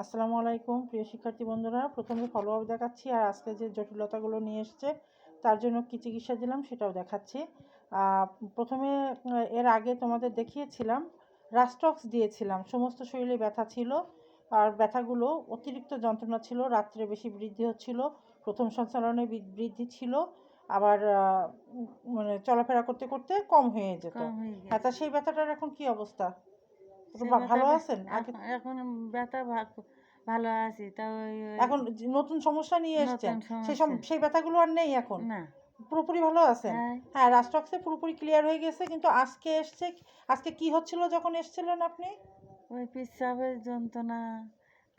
আসসালামু আলাইকুম প্রিয় শিক্ষার্থী বন্ধুরা, প্রথমে ফলো আপ দেখাচ্ছি আর আজকে যে জটিলতাগুলো নিয়ে এসছে তার জন্য কী চিকিৎসা দিলাম সেটাও দেখাচ্ছি। প্রথমে এর আগে তোমাদের দেখিয়েছিলাম রাস্টক্স দিয়েছিলাম, সমস্ত শরীরে ব্যথা ছিল আর ব্যথাগুলো অতিরিক্ত যন্ত্রণা ছিল, রাত্রে বেশি বৃদ্ধি হচ্ছিল, প্রথম সঞ্চালনে বৃদ্ধি ছিল, আবার মানে চলাফেরা করতে করতে কম হয়ে যেত। হ্যাঁ, তা সেই ব্যথাটার এখন কি অবস্থা? ভালো আছেন? এখন ব্যথা ভালো আছি, তাও এখন নতুন সমস্যা নিয়ে এসছেন, সেই ব্যথাগুলো আর নেই এখন, না, পুরোপুরি ভালো আছেন? হ্যাঁ, রাস্টক্সে পুরোপুরি ক্লিয়ার হয়ে গেছে, কিন্তু আজকে এসছে। আজকে কি হচ্ছিল যখন এসছিলেন আপনি? ওই পেচ্ছাবের যন্ত্রণা,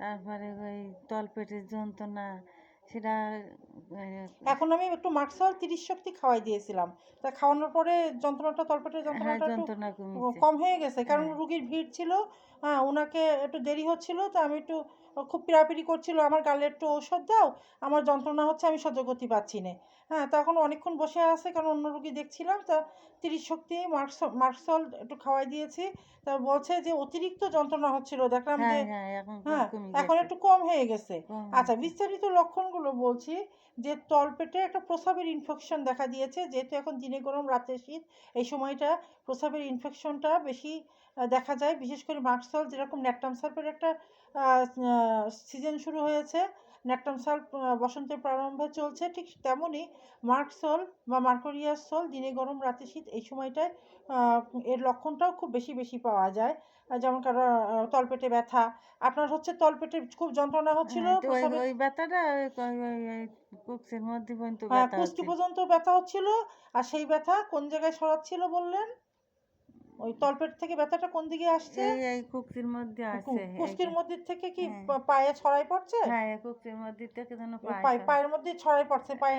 তারপরে ওই তলপেটের যন্ত্রণা, সেটা এখন আমি একটু মার্কসল 30 শক্তি খাওয়াই দিয়েছিলাম, তা খাওয়ানোর পরে যন্ত্রণাটা, তলপেটের যন্ত্রণাটা একটু কম হয়ে গেছে, কারণ রুগীর ভিড় ছিল। হ্যাঁ, ওনাকে একটু দেরি হচ্ছিল, তো আমি একটু খুব পিড়াপিড়ি করছিল, আমার গালে একটু ঔষধ দাও, আমার যন্ত্রণা হচ্ছে, আমি সহ্য গতি পাচ্ছি না। হ্যাঁ, তখন অনেকক্ষণ বসে আছে, কারণ অন্য রুগী দেখছিলাম, তা 30 শক্তি মার্কসল একটু খাওয়াই দিয়েছি। তা বলছে যে অতিরিক্ত যন্ত্রণা হচ্ছিল, দেখলাম যে হ্যাঁ এখন একটু কম হয়ে গেছে। আচ্ছা, বিস্তারিত লক্ষণগুলো বলছি। যে তলপেটে একটা প্রস্রাবের ইনফেকশন দেখা দিয়েছে, যেহেতু এখন দিনে গরম রাতে শীত, এই সময়টা প্রস্রাবের ইনফেকশনটা বেশি দেখা যায়, বিশেষ করে মার্কসল, যেরকম ন্যাট্টাম সালফের একটা সিজন শুরু হয়েছে, ন্যাট্টাম সালফ বসন্তের প্রারম্ভে চলছে, ঠিক তেমনই মার্কসল বা মার্কোরিয়াস সল, দিনে গরম রাতে শীত, এই সময়টায় এর লক্ষণটাও খুব বেশি বেশি পাওয়া যায়। যেমন কারো তলপেটে ব্যথা, আপনার হচ্ছে তলপেটে খুব যন্ত্রণা হচ্ছিল, ওই ব্যথাটা কুক্সের মধ্যে পর্যন্ত হ্যাঁ, কুষ্টি পর্যন্ত ব্যথা হচ্ছিল। আর সেই ব্যথা কোন জায়গায় ছড়াচ্ছিল বললেন? ওই তলপেট থেকে ব্যথাটা কোন দিকে আসছে? এই কুক্সির মধ্যে আসছে। কুষ্টির মধ্যে থেকে কি পায়ে ছড়াই পড়ছে? হ্যাঁ, কুক্সির মধ্যে থেকে যেন পায়ের মধ্যে ছড়াই পড়ছে, পায়ে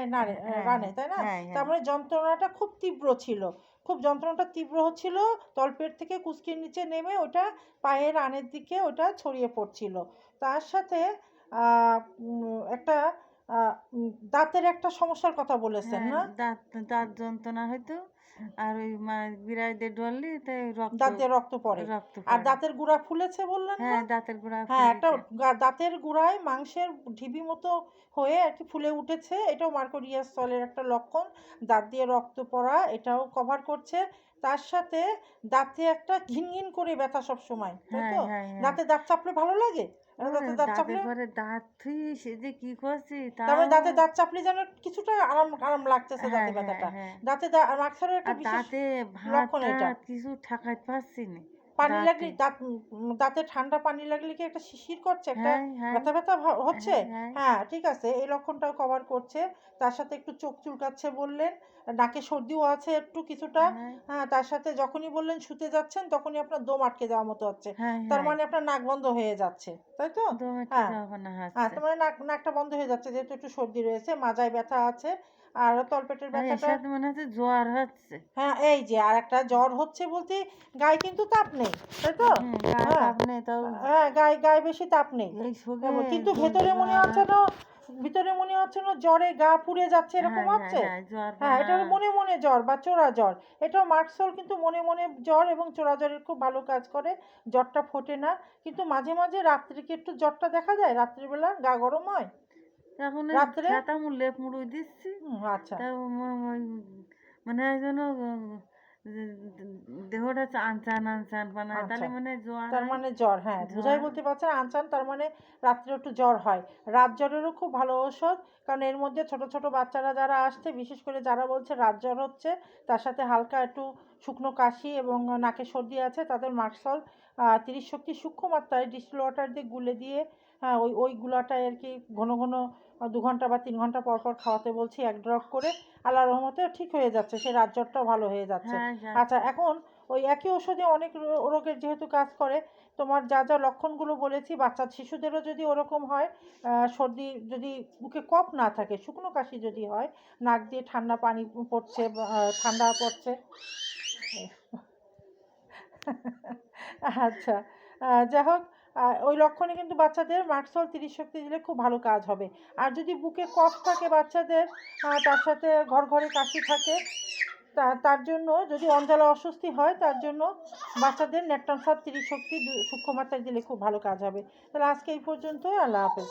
রানে, তাই না? তার মানে যন্ত্রণাটা খুব তীব্র ছিল, খুব যন্ত্রণাটা তীব্র হচ্ছিল, তলপেট থেকে কুষ্টির নিচে নেমে ওটা পায়ের রানের দিকে ওটা ছড়িয়ে পড়ছিল। তার সাথে একটা দাঁতের একটা সমস্যার কথা বলেছেন না? দাঁত যন্ত্রণা হয়তো, আর ওই বিড়াইদের ডললে দাঁতে রক্ত পড়ে, আর দাঁতের গুঁড়া ফুলেছে বললেন না? দাঁতের গুঁড়া, হ্যাঁ, একটা দাঁতের গুঁড়ায় মাংসের ঢিবি মতো হয়ে আর কি ফুলে উঠেছে, এটাও মার্কোরিয়াস সলের একটা লক্ষণ। দাঁত দিয়ে রক্ত পড়া এটাও কভার করছে। তার সাথে দাঁতে একটা ঘিনঘিন করে ব্যথা সব সময়, তাই তো? দাঁতে দাঁত চাপলে ভালো লাগে? দাঁতে দাঁত চাপলে সে যে কি করছি, তারপরে দাঁতে দাঁত চাপলে যেন কিছুটা আরাম আরাম লাগতেছে দাঁতে ব্যথাটা। দাঁতে মার্কসেলের একটা বিশেষ লক্ষণ এটা। কিছু ঠেকাইতে পারছি না। পানি লাগলে দাঁতে ঠান্ডা পানি লাগলে কি একটা শিরশির করছে, একটা ব্যথা ব্যথা হচ্ছে? হ্যাঁ, ঠিক আছে, এই লক্ষণটাও কভার করছে। তার সাথে একটু চোখ চুলকাচ্ছে বললেন, নাকে সর্দিও আছে একটু কিছুটা। হ্যাঁ, তার সাথে যখনই বললেন শুতে যাচ্ছেন তখনই আপনার দম আটকে যাওয়ার মতো হচ্ছে, তার মানে আপনার নাক বন্ধ হয়ে যাচ্ছে, তাই তো? হ্যাঁ হ্যাঁ, তোমার নাকটা বন্ধ হয়ে যাচ্ছে, যেহেতু একটু সর্দি রয়েছে, মাজায় ব্যথা আছে, আর তলপেটের ব্যথাটা মনে হচ্ছে জ্বর হচ্ছে। হ্যাঁ, এই যে আর একটা জ্বর হচ্ছে বলতে গায়ে কিন্তু তাপ নেই, তাই তো? হ্যাঁ, গায়ে বেশি তাপ নেই, কিন্তু ভেতরে মনে হচ্ছে না জ্বরে গা পুড়ে যাচ্ছে, এরকম হচ্ছে। হ্যাঁ, এটা মনে মনে জ্বর বা চোরা জ্বর, এটাও মার্কসল কিন্তু মনে মনে জ্বর এবং চোরা জ্বরের খুব ভালো কাজ করে। জ্বরটা ফোটে না, কিন্তু মাঝে মাঝে রাত্রে কি একটু জ্বরটা দেখা যায়, রাত্রিবেলা গা গরম হয় রাত্রে। লেপ মুড়ি দিচ্ছি, আচ্ছা, মানে যেন দেহটা আনচান আনচান বানায়, তাহলে মানে জ্বর, তার মানে জ্বর। হ্যাঁ, বুঝাই বলতে পারছেন, আনচান, তার মানে রাত্রে একটু জ্বর হয়। রাত জ্বরেরও খুব ভালো ঔষধ, কারণ এর মধ্যে ছোট ছোট বাচ্চারা যারা আসছে, বিশেষ করে যারা বলছে রাত জ্বর হচ্ছে, তার সাথে হালকা একটু শুকনো কাশি এবং নাকে সর্দি আছে, তাদের মার্কসল 30 শক্তি সূক্ষ্ম মাত্রায় ডিস্টিল ওয়াটার দিয়ে গুলে দিয়ে, হ্যাঁ, ওই গুলাটাই আর কি ঘন ঘন 2 ঘন্টা বা 3 ঘন্টা পর পর খাওয়াতে বলছি, 1 ড্রপ করে। আল্লাহর রহমতে ঠিক হয়ে যাচ্ছে, সেই রাত জ্বরটাও ভালো হয়ে যাচ্ছে। আচ্ছা, এখন ওই একই ওষুধে অনেক রোগের যেহেতু কাজ করে, তোমার যা যা লক্ষণগুলো বলেছি, বাচ্চা শিশুদেরও যদি ওরকম হয়, সর্দি যদি, বুকে কফ না থাকে, শুকনো কাশি যদি হয়, নাক দিয়ে ঠান্ডা পানি পড়ছে, ঠান্ডা পড়ছে, আচ্ছা, যাই হোক, ওই লক্ষণে কিন্তু বাচ্চাদের মার্কসল 30 শক্তি দিলে খুব ভালো কাজ হবে। আর যদি বুকে কফ থাকে বাচ্চাদের, তার সাথে ঘর ঘরে কাশি থাকে, তার জন্য যদি অঞ্জলা অস্বস্তি হয় তার জন্য বাচ্চাদের নেট্রানসার 30 শক্তি সূক্ষ্ম মাত্রায় দিলে খুব ভালো কাজ হবে। তাহলে আজকে এই পর্যন্ত, আল্লাহ হাফেজ।